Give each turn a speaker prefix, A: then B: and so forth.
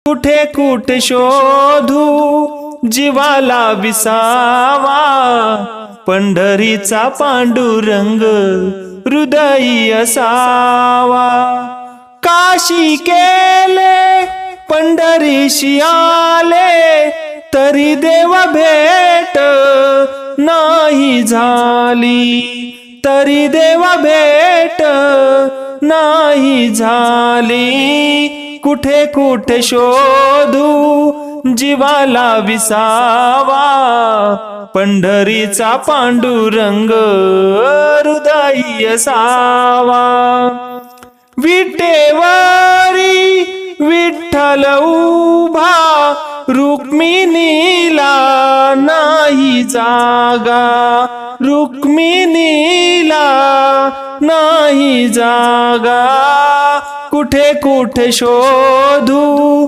A: कुठे कुठे शोधू जीवाला विसावा, पंढरीचा पांडुरंग हृदयी असावा. काशी केले पंढरीशी आले, तरी देव भेट नाही झाली, तरी देव भेट नाही झाली. कुठे कुठे शोधू जीवाला विसावा, पंढरीचा पांडुरंग हृदयी असावा. विटेवरी विठ्ठल उभा, रुक्मिणीला नाही जागा, रुक्मिणीला नाही जागा. कुठे कुठे शोधू